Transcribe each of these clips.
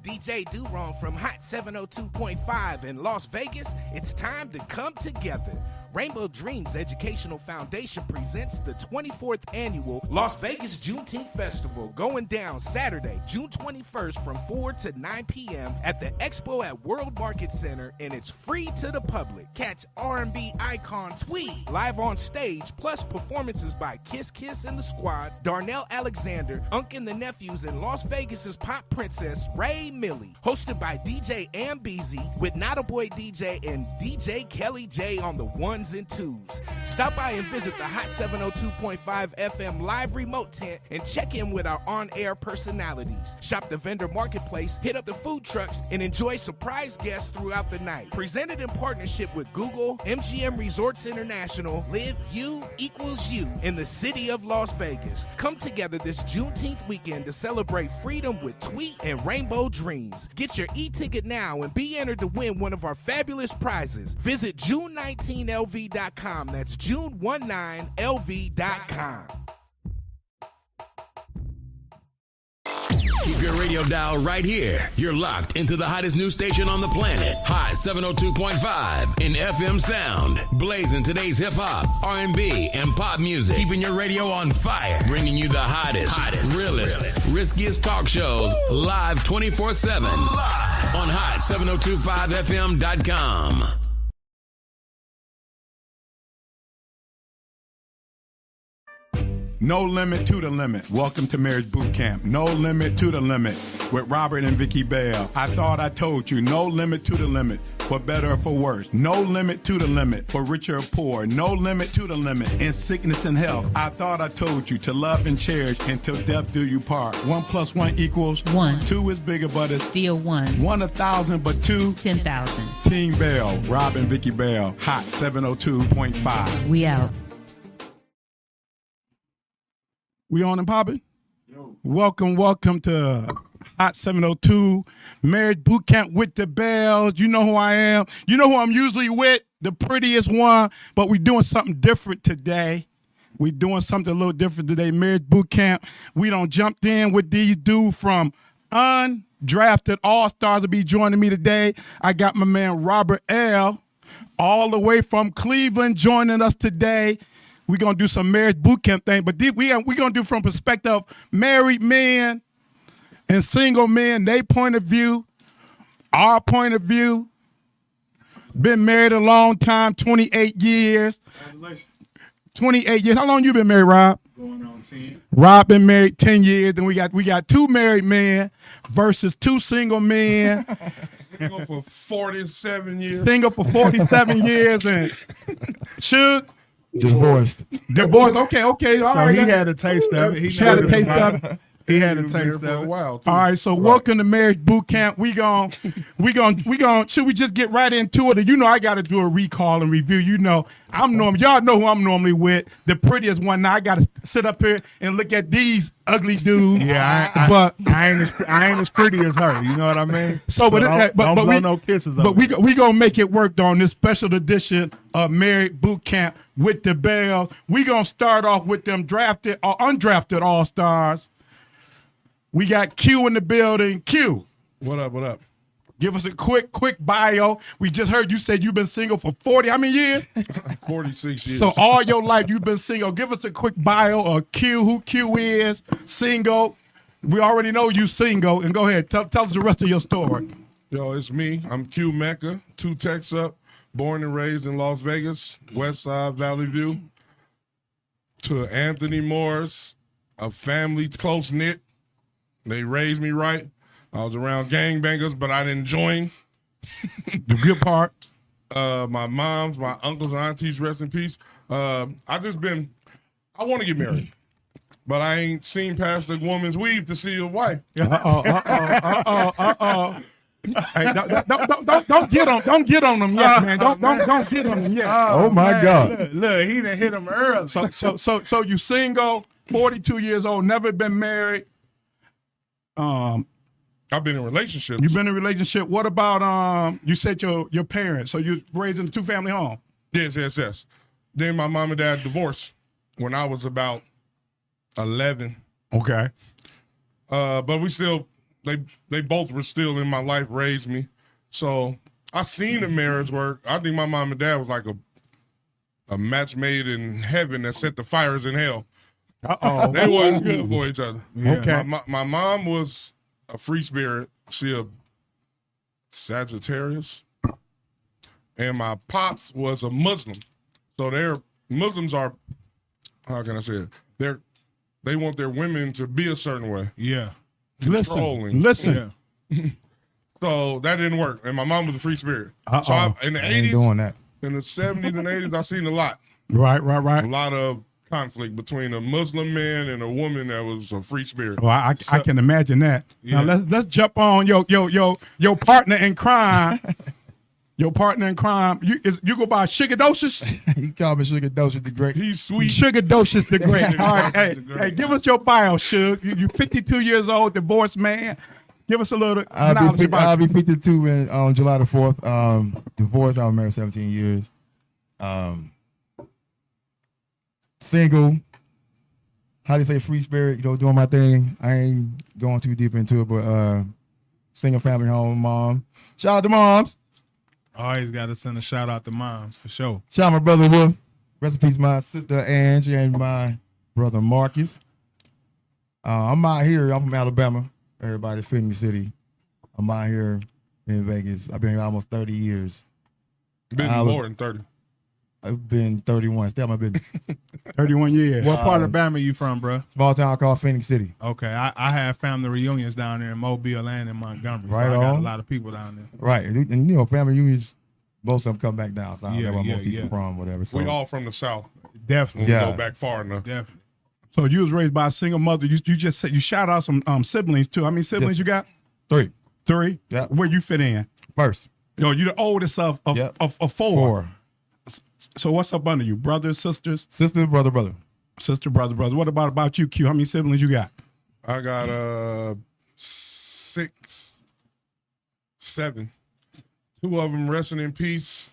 DJ Durong from Hot 702.5 in Las Vegas, it's time to come together. Rainbow Dreams Educational Foundation presents the 24th Annual Las Vegas Juneteenth Festival going down Saturday, June 21st from 4 to 9 p.m. at the Expo at World Market Center, and it's free to the public. Catch R&B icon Tweet live on stage, plus performances by Kiss Kiss and the Squad, Darnell Alexander, Unk and the Nephews, and Las Vegas's pop princess Ray Millie. Hosted by DJ Ambeezy with Not a Boy DJ and DJ Kelly J on the ones and twos. Stop by and visit the Hot 702.5 FM live remote tent and check in with our on-air personalities. Shop the vendor marketplace, hit up the food trucks, and enjoy surprise guests throughout the night. Presented in partnership with Google, MGM Resorts International, Live You Equals You in the city of Las Vegas. Come together this Juneteenth weekend to celebrate freedom with Tweet and Rainbow Dreams. Get your e-ticket now and be entered to win one of our fabulous prizes. Visit June19LV.com. That's June19LV.com. Keep your radio dial right here. You're locked into the hottest news station on the planet. Hot 702.5 in FM sound. Blazing today's hip-hop, R&B, and pop music. Keeping your radio on fire. Bringing you the hottest, realest, riskiest talk shows live 24/7 on hot702.5fm.com. No limit to the limit. Welcome to Marriage Bootcamp. No limit to the limit with Robert and Vicky Bell. I thought I told you. No limit to the limit, for better or for worse. No limit to the limit, for richer or poor. No limit to the limit in sickness and health. I thought I told you to love and cherish until death do you part. 1 + 1 = 1. 2 is bigger, but it's Still 1. 1 1,000, but 2 10,000. Team Bell, Rob and Vicky Bell, Hot 702.5. We out. We on and popping? Welcome to Hot 702 Marriage Bootcamp with the Bells. You know who I am. You know who I'm usually with, the prettiest one, but we're doing something different today. We're doing something a little different today. Marriage Bootcamp. We done jumped in with these dudes from undrafted All-Stars to be joining me today. I got my man Robert L. all the way from Cleveland joining us today. We're going to do some marriage bootcamp thing, but we're going to do from perspective of married men and single men, their point of view, our point of view. Been married a long time, 28 years. 28 years. How long you been married, Rob? Going on 10. Rob been married 10 years. Then we got 2 married men versus 2 single men. Single for 47 years. Single for 47 years. And Suge? Divorced. Okay. All right. He had a taste of it. He had a taste of it. He had a taste of for a it. while too. All right, so welcome to Marriage Bootcamp. We gon' should we just get right into it? You know I gotta do a recall and review. You know, y'all know who I'm normally with, the prettiest one. Now I gotta sit up here and look at these ugly dudes. Yeah, but I ain't as pretty as her. You know what I mean? Don't blow no kisses. But we gonna make it work on this special edition of Married Bootcamp with the Bells. We gonna start off with them drafted or undrafted All-Stars. We got Q in the building. Q. What up? Give us a quick bio. We just heard you said you've been single for 40, how many years? 46 years. So all your life you've been single. Give us a quick bio of Q, who Q is, single. We already know you single. And go ahead, tell us the rest of your story. Yo, it's me. I'm Q Mecca, 2 techs up, born and raised in Las Vegas, West Side, Valley View. To Anthony Morris, a family close-knit. They raised me right. I was around gangbangers, but I didn't join. The good part. My moms, my uncles, and aunties, rest in peace. I want to get married, but I ain't seen past a woman's weave to see a wife. Hey, don't get on them yet, man. Don't get on them yet. Oh my God! Look, he done hit him early. So you single, 42 years old, never been married. I've been in relationships. You've been in a relationship. What about you said your parents? So you raised in a 2-family home? Yes. Then my mom and dad divorced when I was about 11. Okay. But we still they both were still in my life, raised me. So I seen the marriage work. I think my mom and dad was like a match made in heaven that set the fires in hell. Uh-oh. They wasn't good for each other. Yeah. Okay. My mom was a free spirit. She a Sagittarius. And my pops was a Muslim. So Muslims are, how can I say it? They want their women to be a certain way. Yeah. Listen. Yeah. So that didn't work. And my mom was a free spirit. Uh-oh. So in the I ain't 80s, doing that. in the 70s and 80s, I seen a lot. Right. A lot of conflict between a Muslim man and a woman that was a free spirit. Well, I can imagine that. Yeah. Now let's jump on your partner in crime. Your partner in crime. You go by Sugar Docious? He called me Sugar Docious the Great. He's sweet. Sugar Docious the Great. All right, hey, give us your bio, Suge. You 52 years old, divorced man. Give us a little knowledge about I'll be 52 on July the 4th. Divorced. I was married 17 years. Single. How do you say, free spirit? Doing my thing. I ain't going too deep into it, but single family home, mom. Shout out to moms. Always got to send a shout out to moms for sure. Shout out my brother Wolf. Rest in peace, my sister Angie and my brother Marcus. I'm out here. I'm from Alabama. Everybody, Phoenix City. I'm out here in Vegas. I've been here almost 30 years. Been more than 30. I've been 31. Still my business. 31 years. What part of Bama you from, bro? Small town called Phoenix City. Okay, I have family reunions down there in Mobile and in Montgomery. Right so I got on. a lot of people down there. Right. And family reunions, most of them come back down. So I don't know where most people from, whatever. So We all from the South. Definitely. We Yeah. go back far enough. Definitely. So you was raised by a single mother. You just said you shout out some siblings too. How many siblings Yes. you got? 3. 3. Yeah. Where you fit in? First. You're the oldest of Yep. of 4. 4. So what's up under you? Brothers, sisters? Sister, brother. Sister, brother. What about you, Q? How many siblings you got? I got 6, 7. 2 of them resting in peace,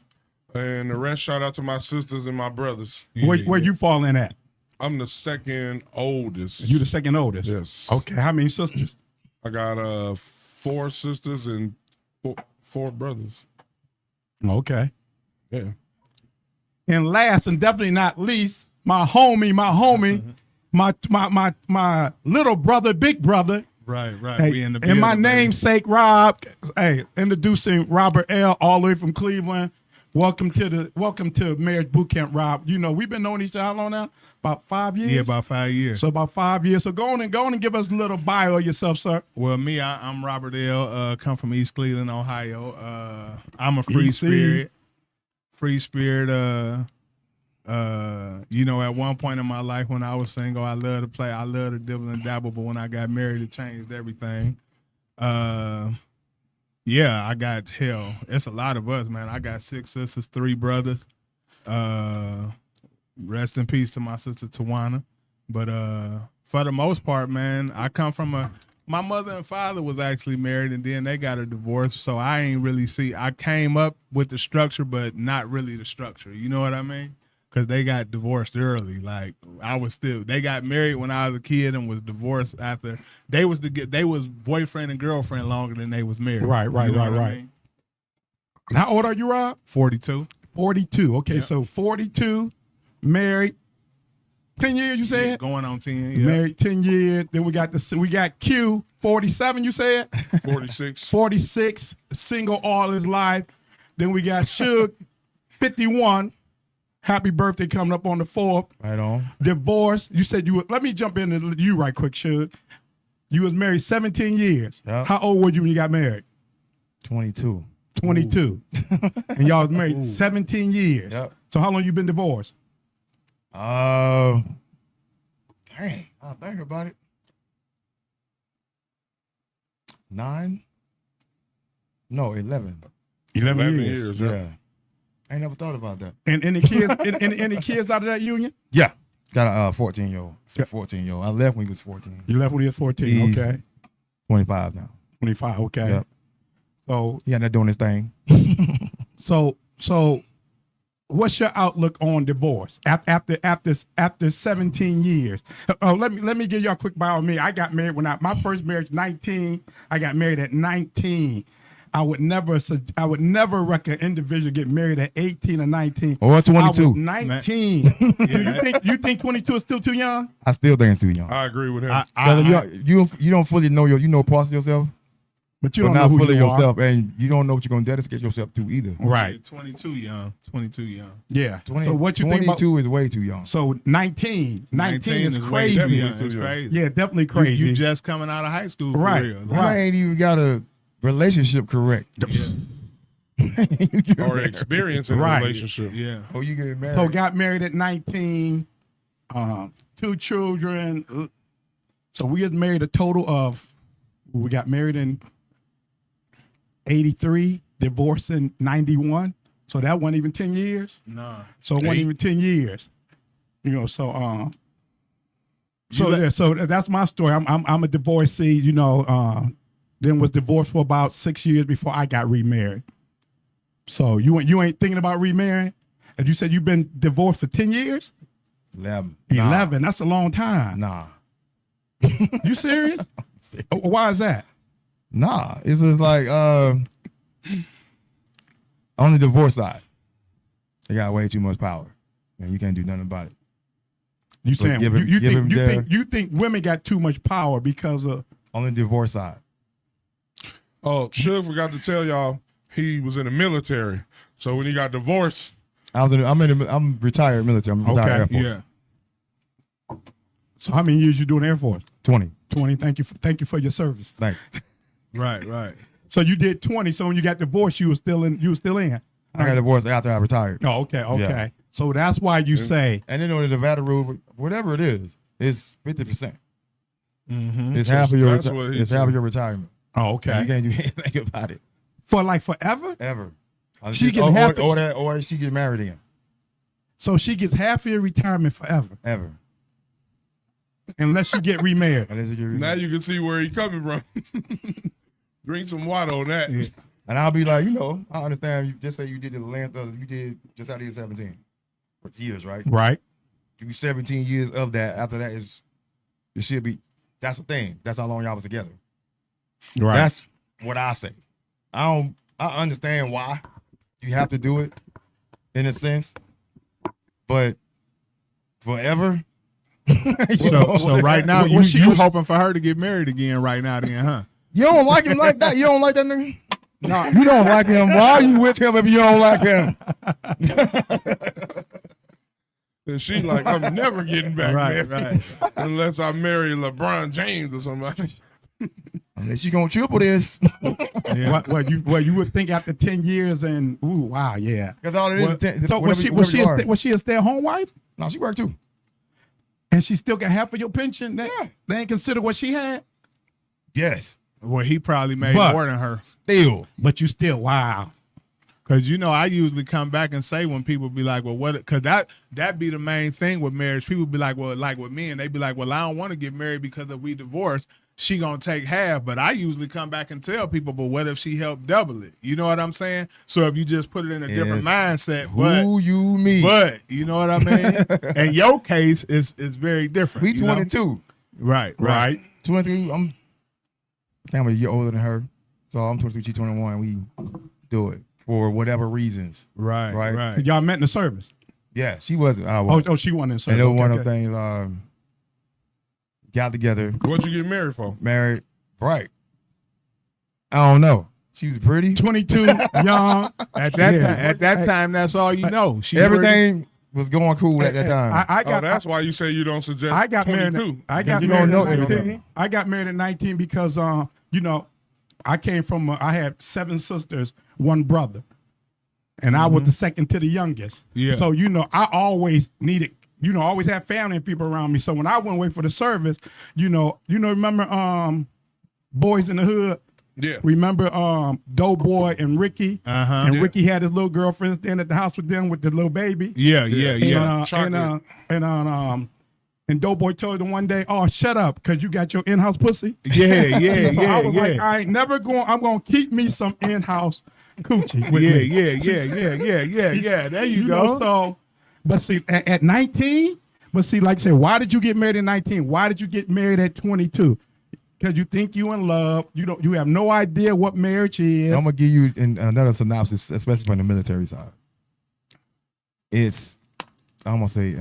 and the rest shout out to my sisters and my brothers. Where you fall in at? I'm the second oldest. You the second oldest? Yes. Okay. How many sisters? I got 4 sisters and 4 brothers. Okay. Yeah. And last and definitely not least, my homie, my little brother, big brother. Right. Hey, We in the and my building, baby. namesake, Rob. Hey, introducing Robert L. all the way from Cleveland. Welcome to Marriage Bootcamp, Rob. We've been knowing each other how long now? About 5 years? Yeah, about 5 years. So about 5 years. So go on and give us a little bio of yourself, sir. Well, me, I'm Robert L. Come from East Cleveland, Ohio. I'm a free EC. spirit. Free spirit. At one point in my life when I was single, I loved to play. I loved to dibble and dabble, but when I got married, it changed everything. I got it's a lot of us, man. I got 6 sisters, 3 brothers. Rest in peace to my sister Tawana. But for the most part, man, I come from my mother and father was actually married, and then they got a divorce. So I ain't really I came up with the structure, but not really the structure. You know what I mean? Because they got divorced early. Like they got married when I was a kid and was divorced after. They was boyfriend and girlfriend longer than they was married. Right. You know what I mean? How old are you, Rob? 42. 42. Okay, Yep. so 42, married, 10 years. You said Yeah, going on 10. Yeah. married 10 years. Then we got Q, 47. You said 46. 46, single all his life. Then we got Suge, 51. Happy birthday coming up on the 4th. Right on. Divorce. You said let me jump into you right quick, Suge. You was married 17 years. Yep. How old were you when you got married? 22. 22. And y'all was married 17 years. Yep. So how long you been divorced? Dang, I'll think about it. 9? No, 11. 11 years. Yeah. I ain't never thought about that. And any kids? any kids out of that union? Yeah. Got a 14-year-old. 14-year-old. I left when he was 14. You left when he was 14. He's Okay. 25 now. 25. Okay. Yep. So He not doing his thing. so what's your outlook on divorce after 17 years? Oh, let me give y'all a quick bio on me. I got married my first marriage 19. I got married at 19. I would never recommend an individual get married at 18 or 19. Or 22. I was 19. You think 22 is still too young? I still think it's too young. I agree with him. You don't fully know parts of yourself, but you but don't not know who fully you yourself, are. and you don't know what you're gonna dedicate yourself to either. Right. 22 young. 22 young. Yeah. 20, so what you think about? 22 is way too young. So 19 is way crazy. too young. It's crazy. Yeah, definitely crazy. You just coming out of high school, for Right. real. I ain't even got a relationship correct. Or experience in a Right. relationship. Yeah. Oh, you get married. So got married at 19, 2 children. So we was married a total of, we got married in 83, divorced in 91. So that wasn't even 10 years. Nah. So it wasn't even 10 years. You know, so that's my story. I'm a divorcee, you know, then was divorced for about 6 years before I got remarried. So you ain't thinking about remarrying? And you said you've been divorced for 10 years? 11. 11. That's a long time. Nah. You serious? Why is that? Nah. It's just like on the divorce side, they got way too much power, and you can't do nothing about it. You But saying give him you think women got too much power because of On the divorce side. Oh, Suge forgot to tell y'all he was in the military. So when he got divorced, I'm retired military. I'm retired Air Force. Yeah. so how many years you doing Air Force? 20. 20. Thank you for your service. Thanks. Right. So you did 20. So when you got divorced, you were still in. I got divorced after I retired. Oh, okay. Yeah. So that's why you say And then on the Nevada rule, whatever it is, it's 50%. Mm-hmm. It's half of your That's what he it's half said. of your retirement. oh, okay. You can't do anything about it For like forever? ever. She get half of- or she get married again. So she gets half of your retirement forever, Ever. unless she get remarried. Unless you get now remarried. you can see where he coming from. Drink some water on that. Yeah. And I'll be like, I understand. You just say you did the length of you did just out of 17 for years, right? Right. Do 17 years of that. After that is it should be. That's the thing. That's how long y'all was together. Right. That's what I say. I understand why you have to do it in a sense, but forever. So right now What you she- hoping for her to get married again right now then, huh? You don't like him like that. You don't like that nigga. No, you don't like him. Why are you with him if you don't like him? And she like, I'm never getting back Right, married unless I marry LeBron James or somebody. Unless you gonna triple this. Yeah. Well, you would think after 10 years and ooh, wow, yeah. Because all it is. So was she a stay-at-home wife? No, she worked too. And she still got half of your pension? They Yeah. ain't consider what she had? Yes. Well, he probably made But- more than her. Still. But you still, wow. Cause I usually come back and say when people be like, well, what? Cause that be the main thing with marriage. People be like, well, like with me, and they be like, well, I don't want to get married because if we divorce, she gonna take half. But I usually come back and tell people, but what if she helped double it? You know what I'm saying? So if you just put it in a different mindset, Who you mean? but you know what I mean? In your case, it's very different. We you know? 22. Right. 23. I'm a year older than her, so I'm 23. She's 21. We do it for whatever reasons. Right. Y'all met in the service? Yeah, she wasn't. I was. Oh, she wasn't in service. And it was one of Okay. the things. Got together, What'd you get married for? married. Right. I don't know. She was pretty. 22, young. At that Yeah. time, time, that's all you know. She Everything was going cool at that time. I got That's why you say you don't suggest I got 22. married. I got You married don't know at 19. everything. I got married at 19 because I came from I had 7 sisters, 1 brother, and I was the second to the youngest. Yeah. So I always needed always had family and people around me. So when I went away for the service, remember Boys in the Hood. Yeah. Remember Doughboy and Ricky? Uh-huh. And Yeah. Ricky had his little girlfriend staying at the house with them with the little baby. Yeah. And Doughboy told him one day, "Oh, shut up, because you got your in-house pussy." Yeah. So I was like, I ain't never going. I'm going to keep me some in-house, coochie with me. Yeah. There you know, go. so, but see, at 19, but see, like I said, why did you get married at 19? Why did you get married at 22? Because you think you in love. You have no idea what marriage is. I'm gonna give you another synopsis, especially from the military side. I'm gonna say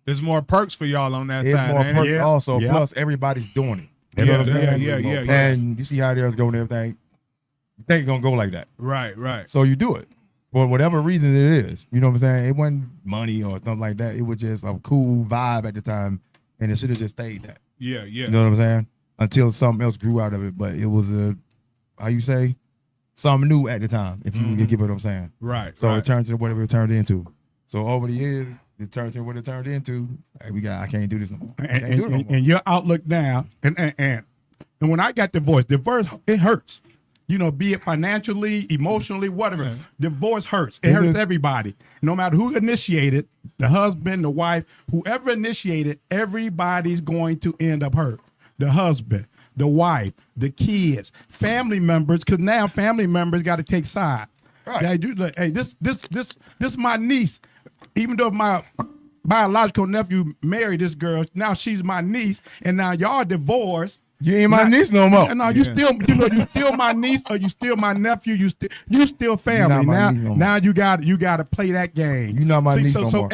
There's more perks for y'all on that it's side. more perks Yeah. also. Yeah. Plus, everybody's doing it. You know what I'm saying? Yeah. And you see how theirs go and everything. You think it's gonna go like that. Right. So you do it. For whatever reason it is. You know what I'm saying? It wasn't money or something like that. It was just a cool vibe at the time. And it should have just stayed that. Yeah. You know what I'm saying? Until something else grew out of it. But it was something new at the time, if you get what I'm saying. Right. So it turned to whatever it turned into. So over the years, it turned to what it turned into. Hey, I can't do this no more. And your outlook now, and when I got divorce, it hurts. Be it financially, emotionally, whatever. Right. Divorce hurts. It hurts everybody. No matter who initiated, the husband, the wife, whoever initiated, everybody's going to end up hurt. The husband, the wife, the kids, family members, because now family members got to take sides. Right. Hey, this my niece. Even though my biological nephew married this girl, now she's my niece, and now y'all divorced. You ain't my niece no more. No, you still my niece, or you still my nephew. You still family. Now you got to play that game. You not my niece no more. So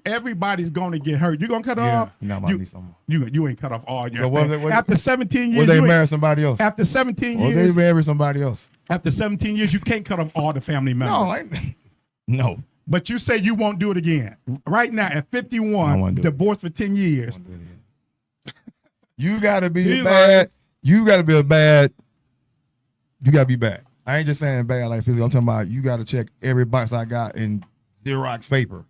everybody's gonna get hurt. You gonna cut off? You're not my niece no more. You ain't cut off all your. So after 17 years, will they marry somebody else? After 17 or years, they marry somebody else. After 17 years, you can't cut off all the family members. No. But you say you won't do it again. Right now, at 51, divorced for 10 years. You gotta be bad. You gotta be bad. You gotta be bad. I ain't just saying bad like physical. I'm talking about you gotta check every box I got in Xerox paper.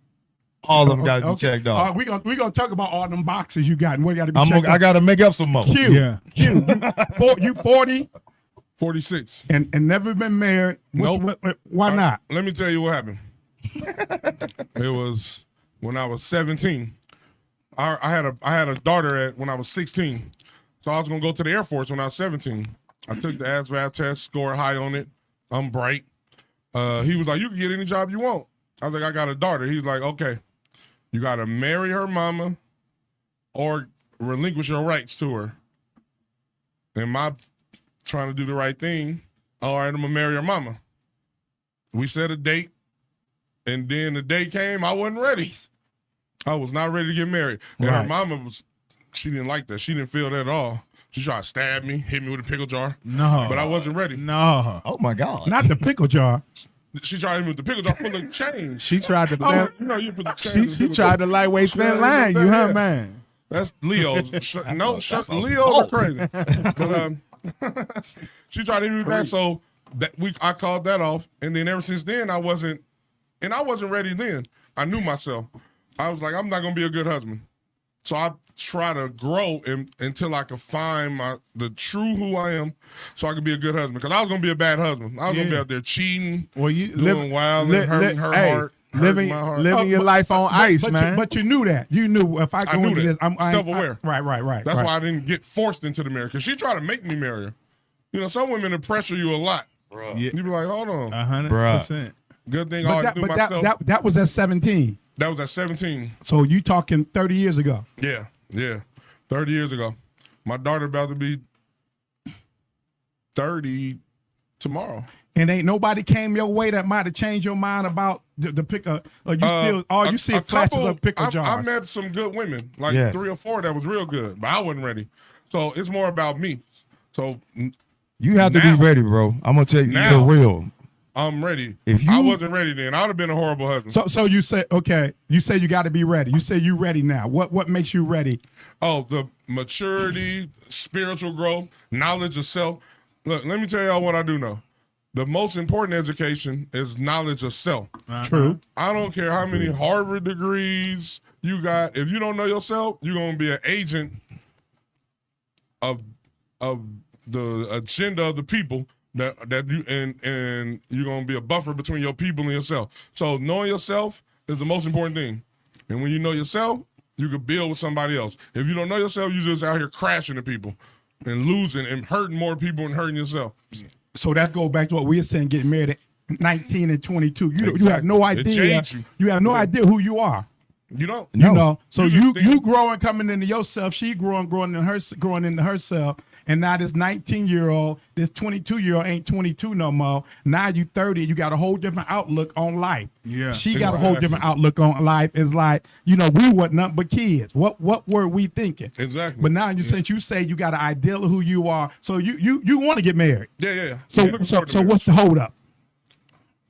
All of them gotta be checked off. We gonna talk about all them boxes you got and what got to be checked. I gotta make up some more. Q. You 40? 46. And never been married. Nope. Why not? Let me tell you what happened. It was when I was 17. I had a daughter when I was 16. So I was gonna go to the Air Force when I was 17. I took the ASVAB test, scored high on it. I'm bright. He was like, "You can get any job you want." I was like, "I got a daughter." He's like, "Okay, you gotta marry her mama or relinquish your rights to her." And my trying to do the right thing. All right, I'm gonna marry her mama. We set a date, and then the day came. I wasn't ready. I was not ready to get married. And her mama she didn't like that. She didn't feel that at all. She tried to stab me, hit me with a pickle jar. No. But I wasn't ready. No. Oh my God. Not the pickle jar. She tried to hit me with the pickle jar full of change. She tried to you put the change. she tried to lightweight thin line you, huh, man? That's Leo's. Leo's are crazy. But she tried to hit me with that, so I called that off. And then ever since then I wasn't ready then. I knew myself. I was like, I'm not gonna be a good husband. So I try to grow until I could find the true who I am, so I could be a good husband. Because I was gonna be a bad husband. I was gonna be out there cheating, doing wild, and hurting her heart, living your life on ice, man. But you knew that. You knew if I go into this, I'm self-aware. Right. That's why I didn't get forced into the marriage. Because she tried to make me marry her. Some women will pressure you a lot. Bruh. You be like, hold on, 100%. Good thing I knew myself. That was at 17. That was at 17. So you talking 30 years ago? Yeah. 30 years ago. My daughter about to be 30 tomorrow. And ain't nobody came your way that might have changed your mind about the picker. Or you see flashes of pickle jars. I met some good women, like 3 or 4 that was real good, but I wasn't ready. So it's more about me. So you have to be ready, bro. I'm gonna tell you the real. I'm ready. I wasn't ready then, I would have been a horrible husband. So you say, okay, you say you got to be ready. You say you ready now. What makes you ready? Oh, the maturity, spiritual growth, knowledge of self. Look, let me tell y'all what I do know. The most important education is knowledge of self. True. I don't care how many Harvard degrees you got. If you don't know yourself, you're going to be an agent of the agenda of the people. That you and you're gonna be a buffer between your people and yourself. So knowing yourself is the most important thing. And when you know yourself, you can build with somebody else. If you don't know yourself, you're just out here crashing at people and losing and hurting more people and hurting yourself. So that goes back to what we were saying, getting married 19 and 22. You Exactly. have no It idea. changed you. You have no idea who you are. You don't. You know. So You just you think- growing, coming into yourself. She growing into herself. And now this 19-year-old, this 22-year-old ain't 22 no more. Now you 30. You got a whole different outlook on life. Yeah. She got a whole different outlook on life. It's like, we were nothing but kids. What were we thinking? Exactly. But now since you say you got an ideal of who you are, so you want to get married. Yeah. So Looking forward to so marriage. what's the hold up?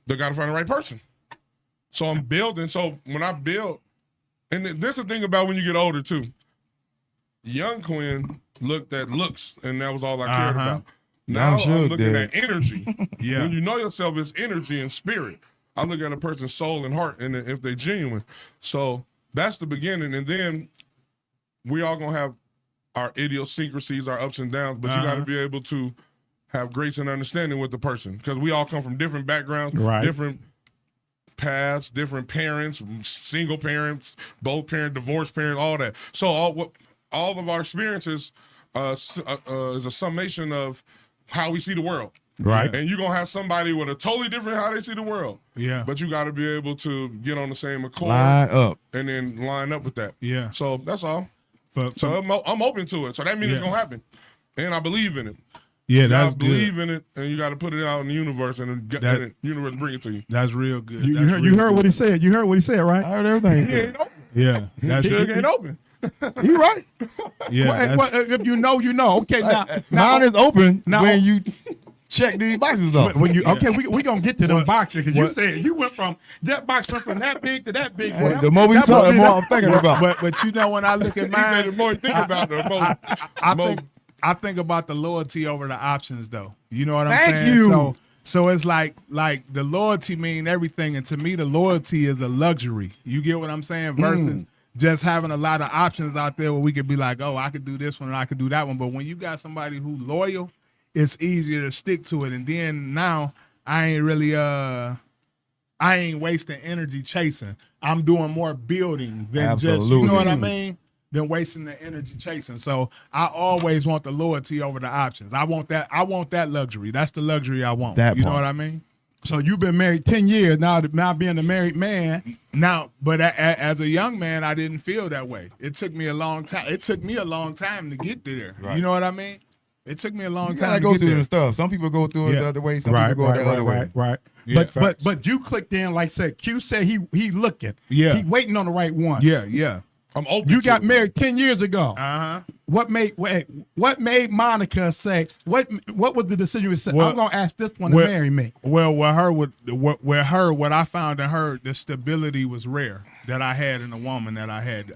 They got to find the right person. So I'm building. So when I build, and this is the thing about when you get older too. Young Quinn looked at looks, and that was all I cared about. Now I'm looking at energy. Yeah. When you know yourself, it's energy and spirit. I look at a person's soul and heart, and if they're genuine. So that's the beginning, and then we all gonna have our idiosyncrasies, our ups and downs, but you got to be able to have grace and understanding with the person, because we all come from different backgrounds, different paths, different parents, single parents, both parent, divorced parents, all that. So all of our experiences is a summation of how we see the world. Right. And you're going to have somebody with a totally different how they see the world. Yeah. But you got to be able to get on the same accord. Line up. And then line up with that. Yeah. So that's all. So I'm open to it. So that means it's going to happen. And I believe in it. yeah, You that's gotta believe good. in it, and you got to put it out in the universe, and the universe bring it to you. That's real good. You heard what he said. You heard what he said, right? I heard everything. He ain't open. Yeah. That's Jug ain't open. You right. yeah. Well, if you know, you know. Okay, now Mine is open now- when you check these boxes off. when you we gonna get to them boxes, because you what- said you went from that box went from that big to that big. Hey, the more we talk, the more I'm thinking about. But you know, when I look at He said the mine, more you think about it, the more. I think about the loyalty over the options, though. You know what I'm Thank saying? you. So it's like the loyalty mean everything, and to me, the loyalty is a luxury. You get what I'm saying? Versus just having a lot of options out there where we could be like, oh, I could do this one and I could do that one. But when you got somebody who loyal, it's easier to stick to it. And then now I ain't really I ain't wasting energy chasing. I'm doing more building than just, you Absolutely. know what I mean? Than wasting the energy chasing. So I always want the loyalty over the options. I want that luxury. That's the luxury I want. That you know part. what I mean? So you've been married 10 years now. Now being a married man, Now, but as a young man, I didn't feel that way. It took me a long time. It took me a long time to get there. You know what I mean? It took me a long You time gotta to go get through there. the stuff. Some people go through it Yeah. the other way. Some people go the other way. right. Yeah, But you clicked in, like I said. Q said he looking. Yeah. he waiting on the right one. Yeah. I'm open. You to got it. married 10 years ago. Uh-huh. What made Monica say what was the decision you said? Well- I'm gonna ask this one to well- marry me. Well, what I found in her, the stability was rare that I had in a woman that I had.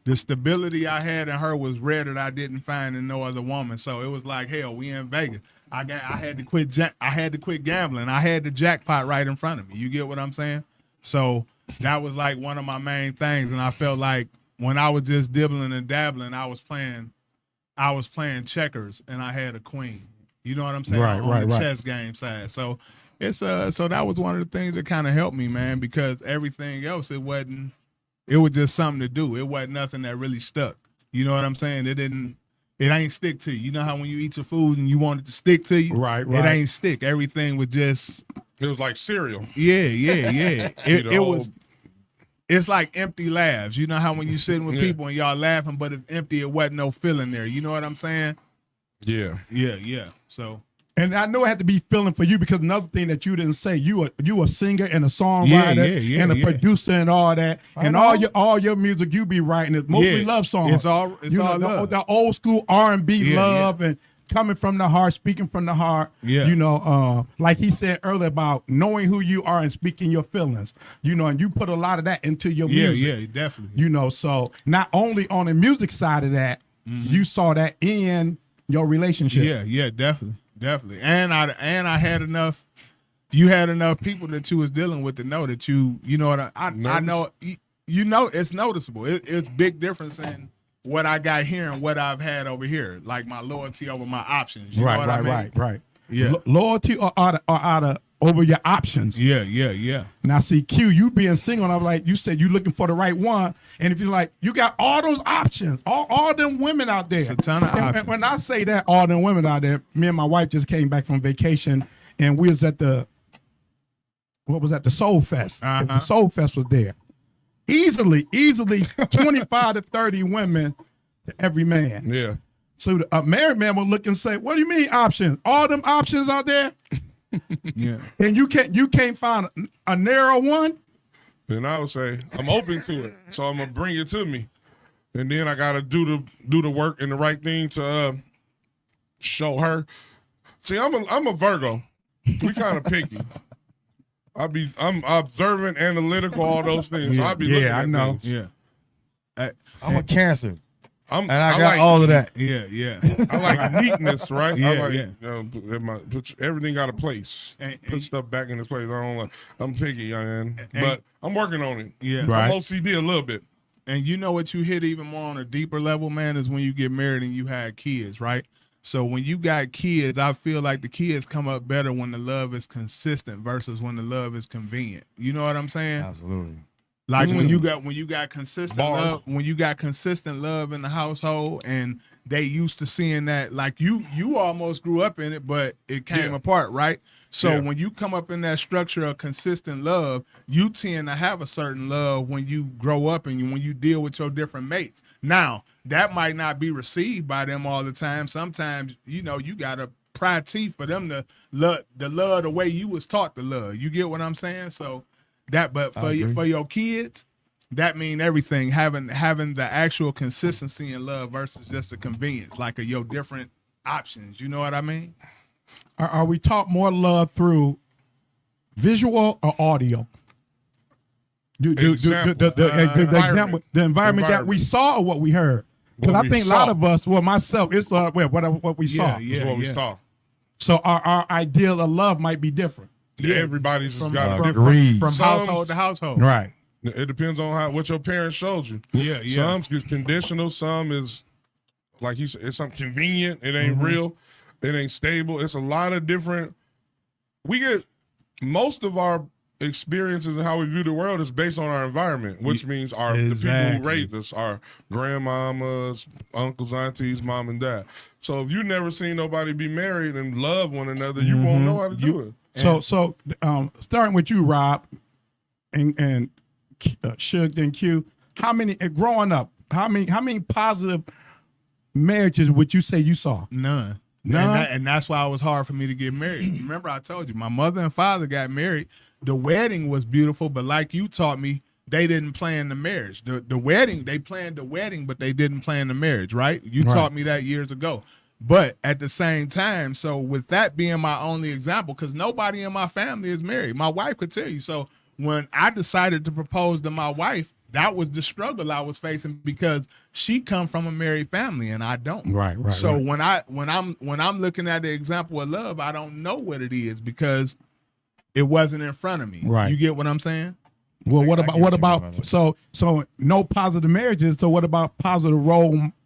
The stability I had in her was rare that I didn't find in no other woman. So it was like, hell, we in Vegas. I had to quit. I had to quit gambling. I had the jackpot right in front of me. You get what I'm saying? So that was like one of my main things, and I felt like when I was just dibbling and dabbling, I was playing checkers, and I had a queen. You know what I'm saying? On the chess game side. So it's so that was one of the things that kind of helped me, man, because everything else it was just something to do. It wasn't nothing that really stuck. You know what I'm saying? It ain't stick to you. You know how when you eat your food and you want it to stick to you? Right. It ain't stick. Everything was just It was like cereal. yeah. It know, was. It's like empty laughs. You know how when you sitting with Yeah. people and y'all laughing, but it's empty. It wasn't no feeling there. You know what I'm saying? Yeah. Yeah. So And I know it had to be feeling for you, because another thing that you didn't say, you a singer and a songwriter Yeah, and a yeah. producer and all that, and all your music you be writing is mostly Yeah. love songs. It's all love. The old school R&B Yeah, love and coming from the heart, speaking from the heart. Yeah. You know, like he said earlier about knowing who you are and speaking your feelings. You know, and you put a lot of that into your music. Yeah, definitely. You know, so not only on the music side of that, you saw that in your relationship. Yeah, definitely. And I had enough. You had enough people that you was dealing with to know that you know what I know. You know, it's noticeable. It's big difference in what I got here and what I've had over here. Like my loyalty over my options. You know what I mean? Right. Yeah. Loyalty or over your options. Yeah. Now, see, Q, you being single, and I'm like, you said you looking for the right one, and if you're like, you got all those options, all them women out there. It's a ton of options. And when I say that, all them women out there, me and my wife just came back from vacation, and we was at the what was that? The Soul Fest. Uh-huh. The Soul Fest was there. Easily 25 to 30 women to every man. Yeah. So a married man will look and say, "What do you mean options? All them options out there, Yeah. and you can't find a narrow one." Then I would say I'm open to it, so I'm gonna bring it to me, and then I gotta do the work and the right thing to show her. See, I'm a Virgo. We kind of picky. I'm observant, analytical, all those things. So I be looking at I know. things. Yeah. I'm a Cancer, And and I got all of that. Yeah. Yeah. I like neatness, right? Yeah, I like, yeah. everything got a place. And Put stuff back in its place. I'm picky, man. But I'm working on it. Yeah. Right. I'm OCD a little bit. And you know what you hit even more on a deeper level, man, is when you get married and you had kids, right? So when you got kids, I feel like the kids come up better when the love is consistent versus when the love is convenient. You know what I'm saying? Absolutely. Like when you got consistent Bars. love, when you got consistent love in the household, and they used to seeing that, like you almost grew up in it, but it came apart, right? So when you come up in that structure of consistent love, you tend to have a certain love when you grow up and when you deal with your different mates. Now, that might not be received by them all the time. Sometimes, you gotta pry teeth for them to love the way you was taught to love. You get what I'm saying? So but for your kids, that mean everything. Having the actual consistency in love versus just the convenience, like your different options. You know what I mean? Are we taught more love through visual or audio? The environment that we saw or what we heard? Because I think a lot of us, myself, it's what we saw. That's what we saw. So our ideal of love might be different. Yeah, everybody's From got a Agreed. from Some- household to household. Right. It depends on what your parents showed you. Yeah, yeah. Some is conditional. Some is like he said, it's something convenient. It ain't Mm-hmm. real. It ain't stable. It's a lot of different. We get most of our experiences and how we view the world is based on our environment, which means the people Exactly. who raised us, our grandmamas, uncles, aunties, mom, and dad. So if you never seen nobody be married and love one another, you won't know how to do it. So starting with you, Rob, and Suge and Q, how many growing up? How many positive marriages would you say you saw? None. None? And that's why it was hard for me to get married. Remember, I told you, my mother and father got married. The wedding was beautiful, but like you taught me, they didn't plan the marriage. The wedding, they planned the wedding, but they didn't plan the marriage, right? You taught me that years ago. But at the same time, so with that being my only example, because nobody in my family is married. My wife could tell you. So when I decided to propose to my wife, that was the struggle I was facing because she come from a married family and I don't. Right. So when I'm looking at the example of love, I don't know what it is because it wasn't in front of me. Right. You get what I'm saying? Well, what get about you. so no positive marriages? So what about positive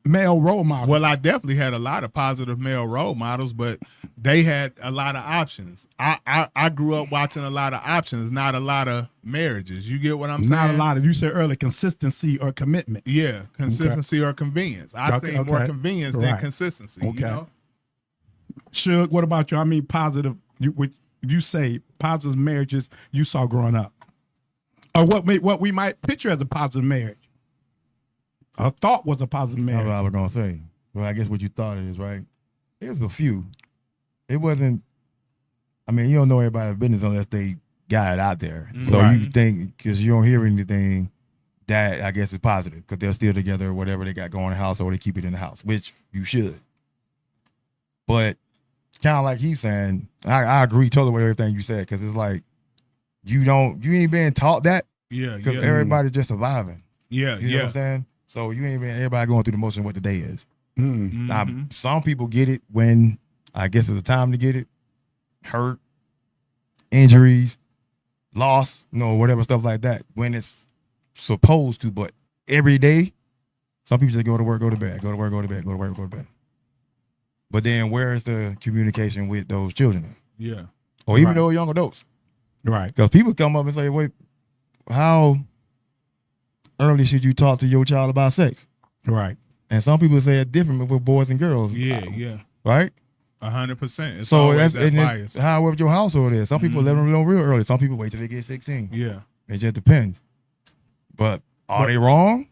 male role models? Well, I definitely had a lot of positive male role models, but they had a lot of options. I grew up watching a lot of options, not a lot of marriages. You get what I'm saying? Not a lot of, you said earlier, consistency or commitment. Yeah, consistency or convenience. I think more convenience than consistency. Okay. You know? Suge, what about you? I mean, positive. You say positive marriages you saw growing up, or what we might picture as a positive marriage. A thought was a positive That's marriage. what I was gonna say. Well, I guess what you thought it is, right? There's a few. It wasn't. I mean, you don't know everybody's business unless they got it out there. So Right. you think because you don't hear anything that I guess is positive because they're still together or whatever they got going in the house or they keep it in the house, which you should. But kind of like he's saying, I agree totally with everything you said because it's like you ain't being taught that Yeah, because yeah, everybody's just surviving. yeah, You know what I'm saying? So you ain't been everybody going through the motion of what the day is. Mm. Now, some people get it when I guess it's the time to get it. Hurt, injuries, loss, whatever stuff like that. When it's supposed to, but every day, some people just go to work, go to bed, go to work, go to bed, go to work, go to bed. But then where is the communication with those children? Yeah. Or even Right. those young adults? Right. Because people come up and say, wait, how early should you talk to your child about sex? Right. And some people say it's different with boys and girls. Yeah, yeah. Right? 100%. It's So always that's that and bias. it's however your household is. Some people let them know real early. Some people wait till they get 16. Yeah. It just depends. But are they wrong?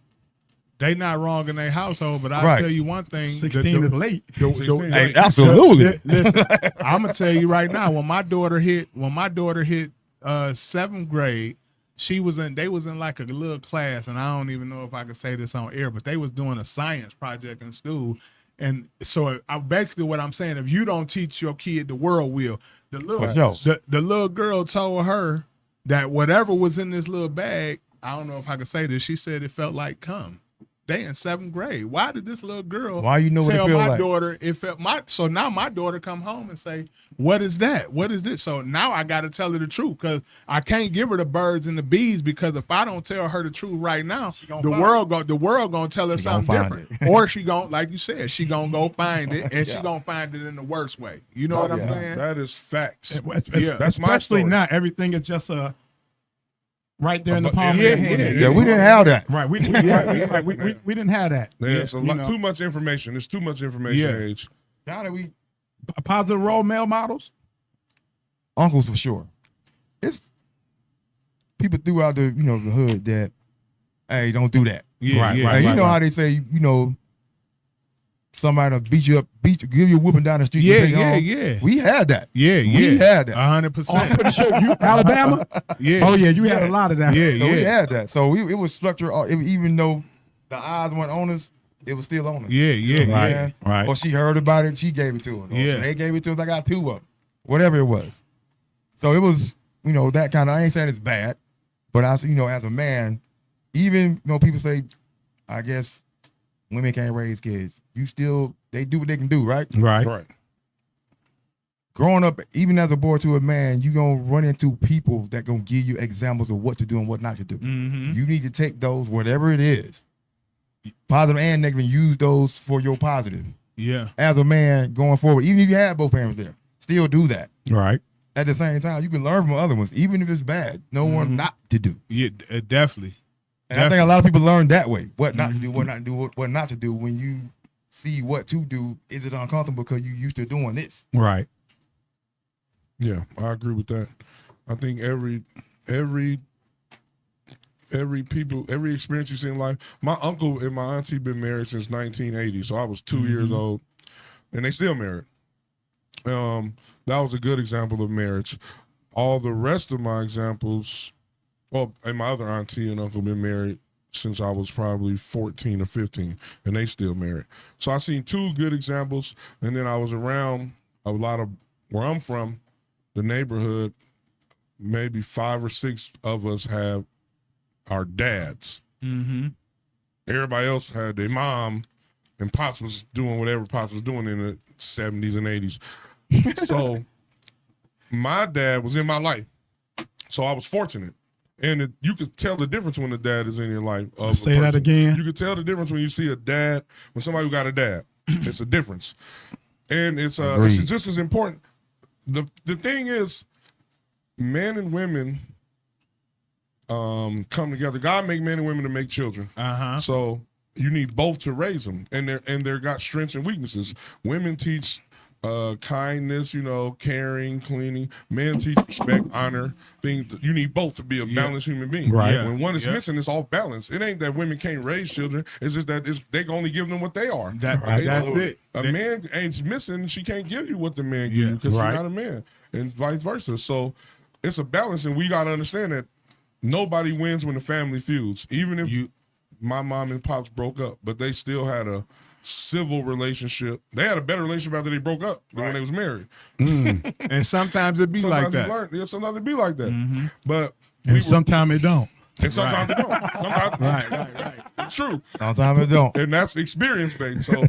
They not wrong in their household, but I'll Right. tell you one thing. 16 is late. Hey, absolutely. Listen, I'm gonna tell you right now. When my daughter hit 7th grade, they was in like a little class, and I don't even know if I could say this on air, but they was doing a science project in school. And so basically what I'm saying, if you don't teach your kid, the world will. The little girl told her that whatever was in this little bag, I don't know if I could say this, she said it felt like cum. They in 7th grade. Why did this little girl Why you know what it tell feel my like? daughter it felt so now my daughter come home and say, what is that? What is this? So now I got to tell her the truth, because I can't give her the birds and the bees, because if I don't tell her the truth right now, the world gonna tell her something different. Or she gonna, like you said, she gonna go find it, and she gonna find it in the worst way. You know what I'm saying? That is facts. Yeah. That's my Especially story. not everything is just right there in the palm of your hand. Yeah, we didn't have that. Right. We didn't have that. There's You know, too much information. There's too much information age. Now that we positive role male models. uncles for sure. It's people throughout the the hood that, hey, don't do that. Yeah, Hey, you know how they say, somebody will beat you up, give you a whooping down the street. Yeah. We had that. Yeah. We had that. 100%. I'm pretty sure you Alabama. Yeah. Oh yeah, you had a lot of that. Yeah, So we had that. So it was structured. Even though the eyes weren't on us, it was still on us. Yeah. Right. Or she heard about it, she gave it to us. Or Yeah. they gave it to us. I got 2 of them. Whatever it was. So it was, that kind of. I ain't saying it's bad, but as a man, even people say, I guess women can't raise kids. They do what they can do, right? Right. Growing up, even as a boy to a man, you gonna run into people that gonna give you examples of what to do and what not to do. Mm-hmm. You need to take those, whatever it is, positive and negative, and use those for your positive. Yeah. As a man going forward, even if you had both parents there, still do that. Right. At the same time, you can learn from other ones, even if it's bad. Know what not to do. Yeah, definitely. And I think a lot of people learn that way. What not to do, what not to do, what not to do. When you see what to do, is it uncomfortable because you used to doing this? Right. Yeah, I agree with that. I think every experience you see in life. My uncle and my auntie been married since 1980, so I was 2 years old, and they still married. That was a good example of marriage. All the rest of my examples, and my other auntie and uncle been married since I was probably 14 or 15, and they still married. So I seen 2 good examples, and then I was around a lot of where I'm from, the neighborhood. Maybe 5 or 6 of us have our dads. Mm-hmm. Everybody else had their mom, and Pops was doing whatever Pops was doing in the 70s and 80s. So my dad was in my life, so I was fortunate. And you could tell the difference when the dad is in your life. Say that again. You could tell the difference when you see a dad, when somebody who got a dad. It's a difference. And it's just as important. The thing is, men and women come together. God make men and women to make children. Uh-huh. So you need both to raise them. And they're got strengths and weaknesses. Women teach kindness, caring, cleaning. Men teach respect, honor, things. You need both to be a balanced human being. Right. Yeah. When one is missing, it's off balance. It ain't that women can't raise children. It's just that they can only give them what they are. That's it. A man ain't missing. She can't give you what the man give you because she's not a man, and vice versa. So it's a balance, and we got to understand that nobody wins when the family feuds. Even if my mom and pops broke up, but they still had a civil relationship. They had a better relationship after they broke up than when they was married. And sometimes it be like that. Sometimes it be like that. Mm-hmm. But sometimes it don't. And sometimes it don't. Sometimes, right. It's true. Sometimes it don't. And that's experience based. So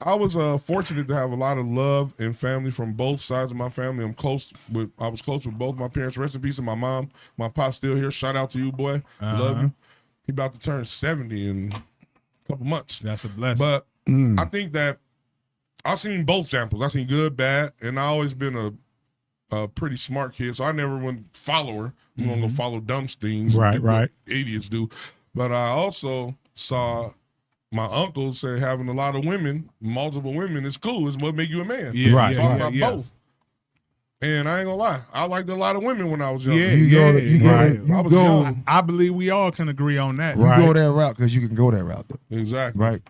I was fortunate to have a lot of love and family from both sides of my family. I was close with both my parents. Rest in peace to my mom. My pop's still here. Shout out to you, boy. Love you. He about to turn 70 in a couple months. That's a blessing. But I think that I've seen both examples. I've seen good, bad, and I always been a pretty smart kid, so I never went follower. You want to go follow dumb things, Right. what idiots do. But I also saw my uncle said having a lot of women, multiple women, is cool. It's what make you a man. Yeah, Right, Talking right, about both. And I ain't gonna lie, I liked a lot of women when I was young. I was young. I believe we all can agree on that. You go that route because you can go that route, though. Exactly. Right.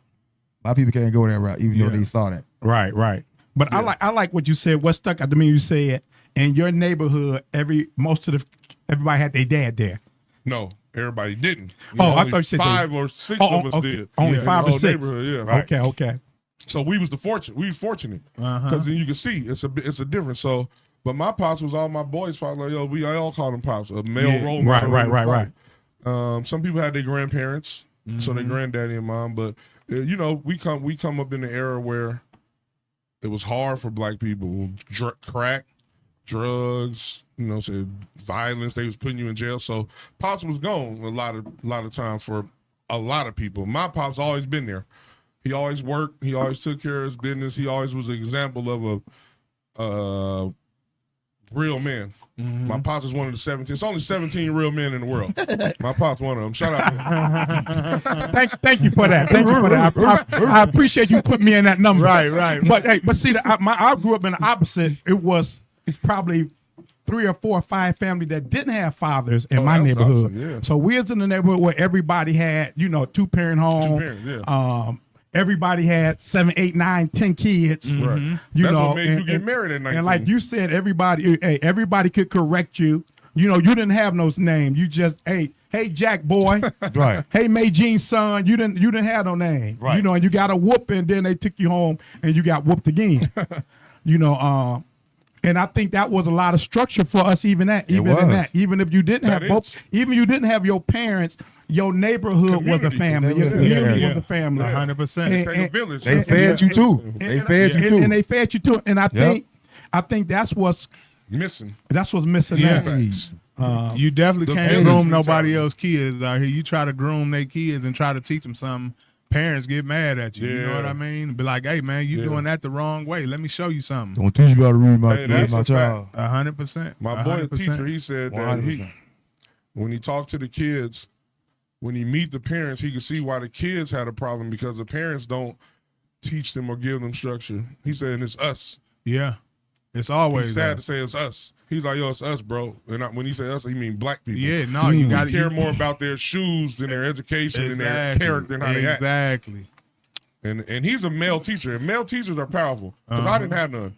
A lot of people can't go that route, even though they saw that. Right. But I like what you said. What stuck out to me, you said in your neighborhood, everybody had their dad there. No, everybody didn't. I thought you said 5 or 6 of us did. Only 5 or 6. Neighborhood, yeah. Right. Okay. So we was fortunate because then you can see it's a difference. So, but my pops was all my boys' pops. Like, yo, we all called them pops, a male role model. Right. Some people had their grandparents, so their granddaddy and mom. But we come up in the era where it was hard for black people. Crack, drugs, violence. They was putting you in jail. So pops was gone a lot of times for a lot of people. My pops always been there. He always worked. He always took care of his business. He always was an example of a real man. My pops is one of the 17. It's only 17 real men in the world. My pops one of them. Shout out. Thank you for that. I appreciate you putting me in that number. Right. But see, I grew up in the opposite. It was probably 3 or 4 or 5 families that didn't have fathers in my neighborhood. Awesome, yeah. So we was in the neighborhood where everybody had, 2-parent home. 2 parents, yeah. Everybody had 7, 8, 9, 10 kids. Right. That's what made you get married at 19. And like you said, everybody could correct you. You didn't have those names. You just, hey Jack boy. Right. Hey May Jean's son. You didn't have no name. Right. And you got a whoop, and then they took you home and you got whooped again. And I think that was a lot of structure for us, even if you didn't have both, even you didn't have your parents, your neighborhood was a family. Your community was a family. 100%. Take a village. They fed you too. They fed you too. And they fed you too. And I think that's what's missing. That's what's missing. Now. You definitely can't groom nobody else's kids out here. You try to groom their kids and try to teach them something. Parents get mad at you. You know what I mean? Be like, hey, man, you doing that the wrong way. Let me show you something. Don't teach you how to read my child. 100%. My boy, a teacher, he said that when he talked to the kids, when he meet the parents, he could see why the kids had a problem because the parents don't teach them or give them structure. He said, and it's us. Yeah. It's always He's sad to say it's us. He's like, yo, it's us, bro. And when he say us, he mean black people. Yeah, no, you got to care more about their shoes than their education and their character and how they act. Exactly. And he's a male teacher, and male teachers are powerful because I didn't have none.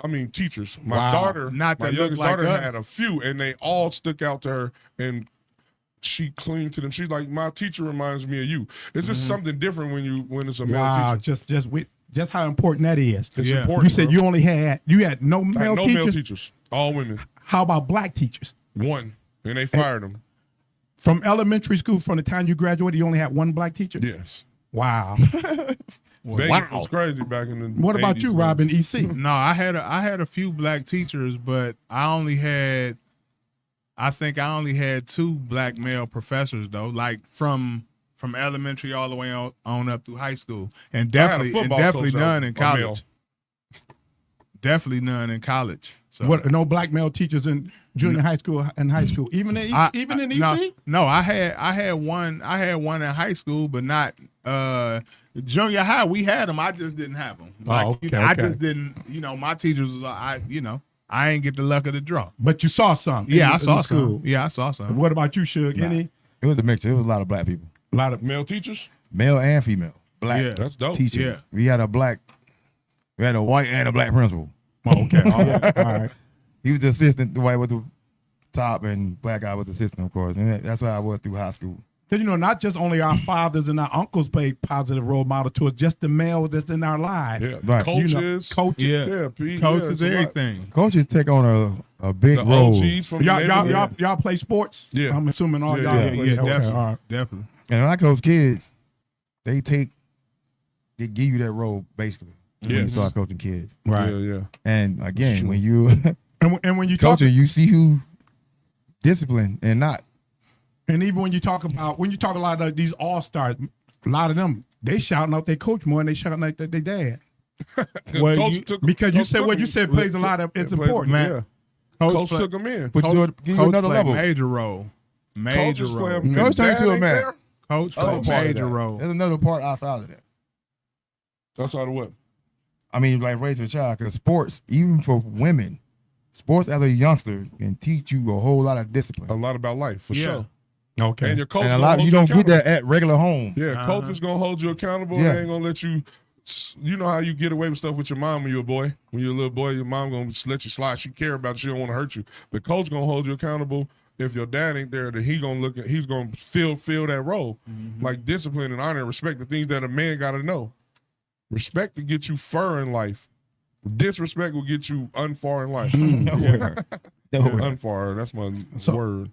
I mean, teachers. My daughter, my youngest daughter, had a few, and they all stuck out to her, and she clinged to them. She's like, my teacher reminds me of you. It's just something different when it's a male teacher. Just how important that is. It's important. You said you had no male teachers? No male teachers. All women. How about black teachers? 1. And they fired them. From elementary school, from the time you graduated, you only had 1 black teacher? Yes. Wow. Vegas was crazy back in the What about 80s, you, Robin, EC? No, I had a few black teachers, but I think I only had 2 black male professors though, like from elementary all the way on up through high school, and definitely none in college. Definitely none in college. So. What? No black male teachers in junior high school and high school, even in EC? No, I had one in high school, but not junior high. We had them. I just didn't have them. I just didn't. My teachers was I ain't get the luck of the draw. But you saw some. I saw some. Yeah, I saw some. What about you, Suge? Any? It was a mixture. It was a lot of black people. A lot of male teachers, male and female. Black. Yeah, that's dope. Teachers. Yeah. We had a white and a black principal. Oh, okay. All right. He was the assistant. The white was the top, and black guy was the assistant, of course. And that's why I was through high school. Because, not just only our fathers and our uncles played positive role model to us, just the male that's in our lives. Yeah, right. Coaches. Coaches, everything. Coaches take on a big the role. OGs from y'all play sports? Yeah. I'm assuming all y'all play. Yeah, Okay, definitely. And when I coach kids, they give you that role, basically. When you start coaching kids. Right. Yeah. And again, when you and when you coaching, you see who disciplined and not. And even when you talk a lot of these all-stars, a lot of them, they shouting out their coach more than they shouting out their dad. Because you said what you said plays a lot of, it's important. Man. Coach took them in. Give you another level. Major role. Coach took him in. Coach Other played part of major that. role. There's another part outside of that. Outside of what? I mean, like raising a child, because sports, even for women, sports as a youngster can teach you a whole lot of discipline. A lot about life, for sure. Okay. And your coach And a gonna lot hold you don't get accountable. that at regular home. Yeah, coach is gonna hold you accountable. Yeah. They ain't gonna let you. You know how you get away with stuff with your mom when you're a boy. When you're a little boy, your mom gonna just let you slide. She care about you. She don't want to hurt you. But coach gonna hold you accountable. If your dad ain't there, then he's gonna fill that role. Like discipline and honor and respect, the things that a man gotta know. Respect to get you fur in life. Disrespect will get you unfar in life. Unfar, that's my word.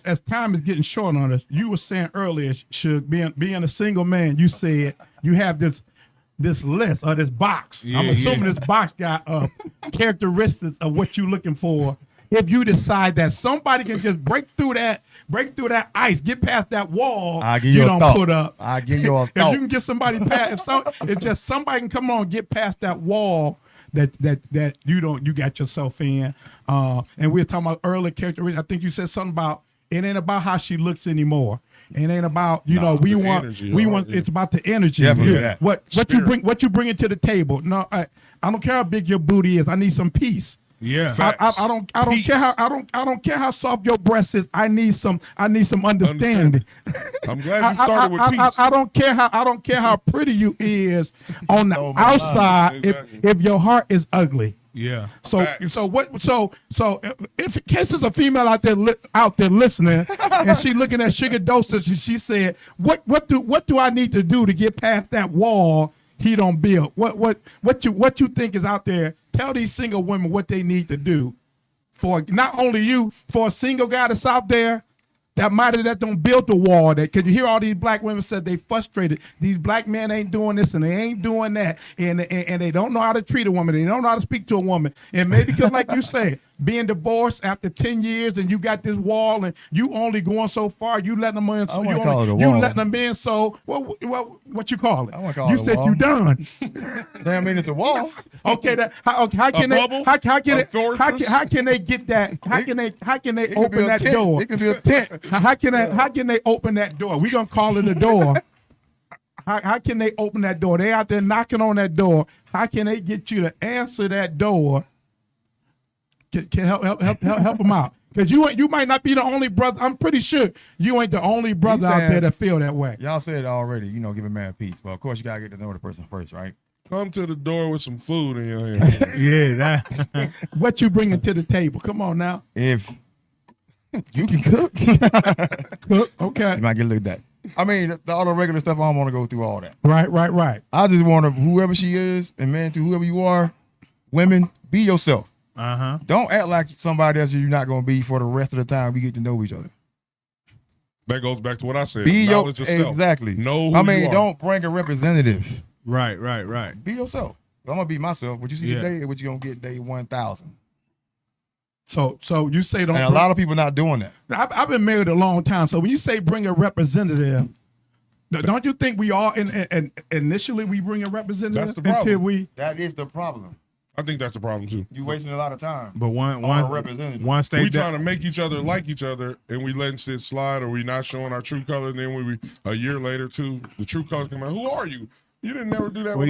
As time is getting short on us, you were saying earlier, should being a single man, you said you have this list or this box. I'm assuming this box got characteristics of what you're looking for. If you decide that somebody can just break through that ice, get past that wall, I give you you a don't thought. put up. I give you a If thought. you can get somebody past, if just somebody can come on and get past that wall that you got yourself in. And we were talking about early characteristics. I think you said something about it ain't about how she looks anymore. It ain't about we want energy, it's about the energy. Definitely that. What you bring to the table. No, I don't care how big your booty is. I need some peace. Yeah. I don't care how soft your breast is. I need some understanding. I'm glad you started with peace. I don't care how pretty you is on the Oh, my outside God. if your heart is ugly. Yeah. So Facts. if in case there's a female out there listening and she looking at sugar doses and she said, what do I need to do to get past that wall he don't build? What you think is out there? Tell these single women what they need to do for not only you, for a single guy that's out there that don't build the wall. That cause you hear all these black women said they frustrated. These black men ain't doing this and they ain't doing that, and they don't know how to treat a woman. They don't know how to speak to a woman. And maybe because, like you said, being divorced after 10 years and you got this wall and you only going so far, you letting them in. So I wouldn't call it a wall. letting them in. So what you call it? I wouldn't call You it a said wall. you done. Damn, I mean, it's a wall. Okay, how can bubble? how can A fortress? how can they get that? How can they It could be open a that tent. door? It could be a tent. How can they open that door? We gonna call it a door. How can they open that door? They out there knocking on that door. How can they get you to answer that door? Can help them out? Because you might not be the only brother. I'm pretty sure you ain't the only brother out there that feel that way. Y'all said it already, give a man peace. But of course, you got to get to know the person first, right? Come to the door with some food in your hand. Yeah, that. What you bringing to the table? Come on now. If you can cook, Cook. Okay. you might get looked at. I mean, all the regular stuff, I don't want to go through all that. Right. I just want to, whoever she is, and man, to whoever you are, women, be yourself. Don't act like somebody else you're not going to be for the rest of the time we get to know each other. That goes back to what I said. Be Knowledge yourself. exactly. Know who you are. Don't bring a representative. Right. Be yourself. I'm gonna be myself. What you see today is what you gonna get day 1,000. So you say don't. And a lot of people not doing that. I've been married a long time. So when you say bring a representative, don't you think we all initially we bring a representative That's the problem. until we? That is the problem. I think that's the problem too. You wasting a lot of time. But on a representative. once they We trying to make each other like each other, and we letting shit slide, or we not showing our true color. And then when a year later, too, the true colors come out. Who are you? You didn't never do that when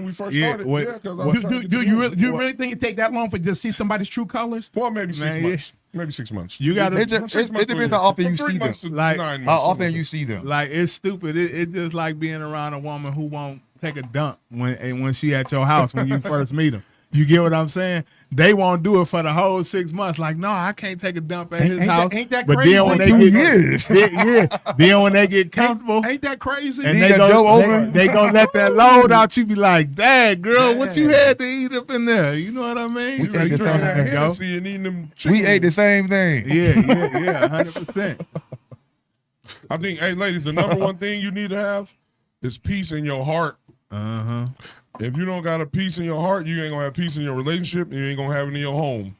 we first started. Because I was trying to get You to know. really think it take that long for just see somebody's true colors? Well, maybe 6 Man, months. Maybe 6 months. You got It to depends how often From you 3 see them. months to Like, 9 How months. often you see them. like it's stupid. It's just like being around a woman who won't take a dump when she at your house when you first meet them. You get what I'm saying? They won't do it for the whole 6 months. Like, no, I can't take a dump at his house. ain't that but crazy? then when they 2 get years. then when they get comfortable Ain't that crazy? and Leave they that go door open. they gonna let that load out, you be like, dang, girl, what you had to eat up in there? You know what I mean? We So ate you the try same to thing, go. Hennessy and eating them chicken. We ate the same thing. Yeah, 100%. I think, hey, ladies, the number one thing you need to have is peace in your heart. If you don't got a peace in your heart, you ain't gonna have peace in your relationship, and you ain't gonna have it in your home.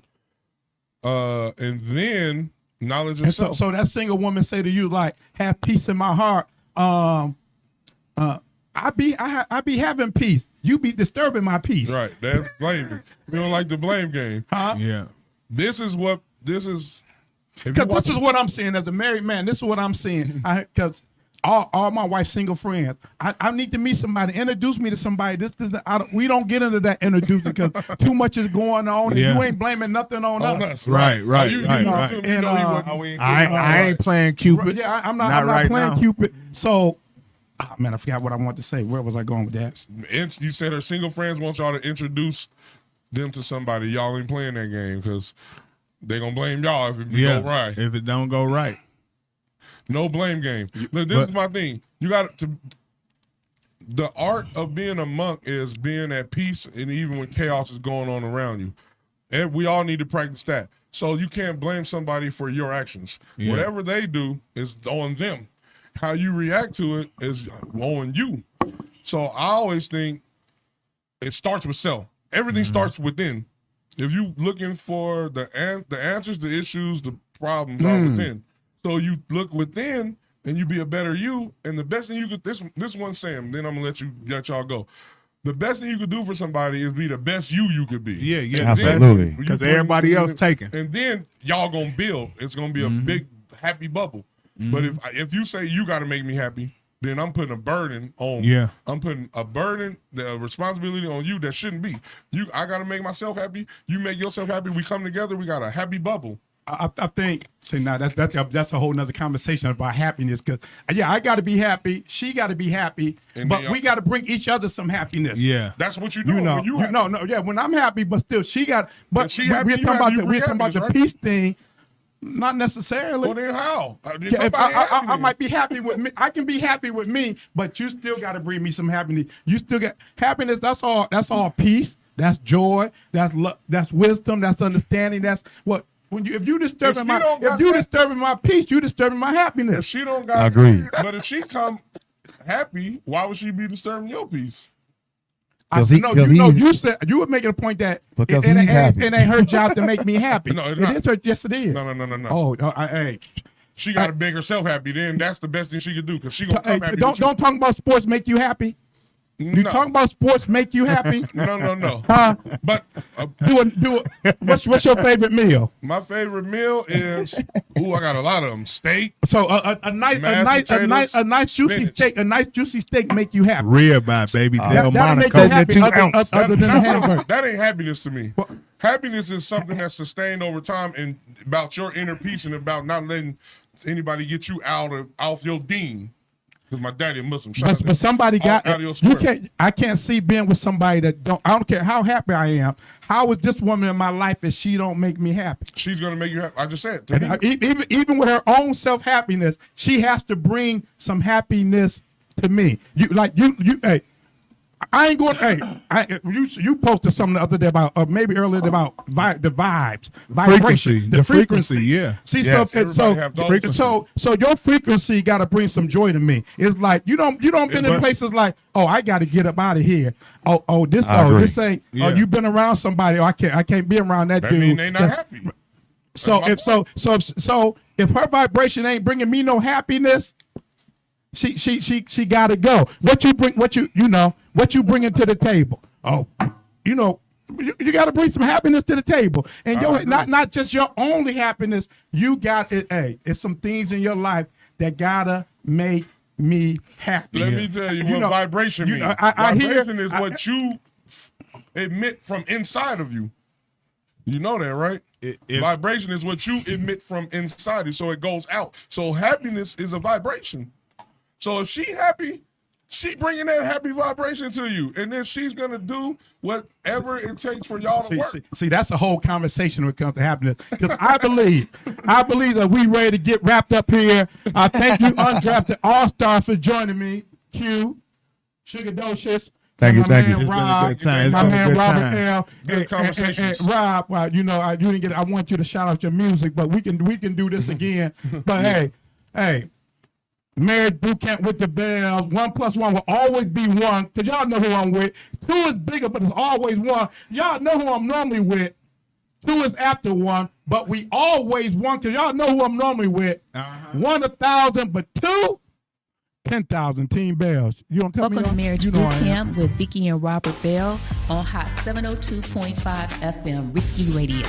And then knowledge of And self. so that single woman say to you like, have peace in my heart. I be having peace. You be disturbing my peace. Right, that's blaming. We don't like the blame game. Yeah. This is Because this is what I'm saying as a married man. This is what I'm saying. Because all my wife's single friends, I need to meet somebody. Introduce me to somebody. We don't get into that introducing because too much is going on. Yeah. And you ain't blaming nothing on us. Right. And I ain't playing Cupid. Yeah, I'm not right playing now. Cupid. So, man, I forgot what I wanted to say. Where was I going with that? You said her single friends want y'all to introduce them to somebody. Y'all ain't playing that game because they gonna blame y'all if it go right. If it don't go right. No blame game. Look, this is my thing. You got to. The art of being a monk is being at peace, and even when chaos is going on around you. And we all need to practice that. So you can't blame somebody for your actions. Yeah. Whatever they do is on them. How you react to it is on you. So I always think it starts with self. Everything starts within. If you looking for the answers, the issues, the problems are within. So you look within and you be a better you. And the best thing you could, this one Sam, then I'm gonna let y'all go. The best thing you could do for somebody is be the best you could be. Yeah, absolutely. Because everybody else taking. And then y'all gonna build. It's gonna be a big happy bubble. But if you say you gotta make me happy, then I'm putting a burden on. Yeah. I'm putting a burden, the responsibility on you that shouldn't be. I gotta make myself happy. You make yourself happy. We come together. We got a happy bubble. I think. See, now that's a whole nother conversation about happiness. Because I got to be happy. She got to be happy. But we got to bring each other some happiness. Yeah, that's what you do. When I'm happy, but still she got. But she we're talking about the right? peace thing. Not necessarily. Well, then how? If I might be happy with me. I can be happy with me, but you still got to bring me some happiness. You still got happiness. That's all. That's all peace. That's joy. That's love. That's wisdom. That's understanding. That's what. If you disturbing my peace, you disturbing my happiness. If she don't got, I agree. But if she come happy, why would she be disturbing your peace? You said you were making a point that because it happy. ain't her job to make me happy. No, it is her. Yes, it is. No. Oh, hey. She got to make herself happy. Then that's the best thing she could do because she gonna come happy. Don't talk about sports make you happy. You talking about sports make you happy? No. Huh? But do it. What's your favorite meal? My favorite meal is I got a lot of them. Steak. So a nice juicy steak. A nice juicy steak make you happy. Ribeye, baby. That'll make you happy. Other than hamburger. That ain't happiness to me. Happiness is something that's sustained over time and about your inner peace and about not letting anybody get you off your deen. Because my daddy a Muslim. But somebody got you can't. I can't see being with somebody that don't. I don't care how happy I am. How is this woman in my life if she don't make me happy? She's gonna make you happy. I just said. Even with her own self happiness, she has to bring some happiness to me. Hey, I ain't going. Hey, you posted something the other day about maybe earlier about the vibes, vibration, the frequency. Yeah. See, yes, so your frequency got to bring some joy to me. It's like you don't been in places like, oh, I got to get up out of here. This ain't. Yeah. Oh, you been around somebody. Oh, I can't be around that dude. Mean they not happy. So if her vibration ain't bringing me no happiness. She gotta go. What you bring to the table? Oh, you gotta bring some happiness to the table. And not just your only happiness, you got it. Hey, it's some things in your life that gotta make me happy. Let me tell you what vibration means. Vibration is what you emit from inside of you. You know that, right? Vibration is what you emit from inside you, so it goes out. So happiness is a vibration. So if she happy, she bringing that happy vibration to you, and then she's gonna do whatever it takes for y'all to work. See, that's a whole conversation when it comes to happiness. Because I believe that we ready to get wrapped up here. I thank you, undrafted all-star, for joining me. Q, Sugar Docious. Thank you. Rob, it's been a good time. My man Robert L. Good conversations. And Rob, well, you didn't get. I want you to shout out your music, but we can do this again. But hey. Marriage Bootcamp with the Bells. 1 + 1 will always be 1, because y'all know who I'm with. 2 is bigger, but it's always 1. Y'all know who I'm normally with. 2 is after 1, but we always 1, because y'all know who I'm normally with. 1 1,000, but 2 10,000. Team Bells. You don't cut me off? Welcome to Marriage Bootcamp with Vicky and Robert Bell on Hot 702.5 FM, Risky Radio.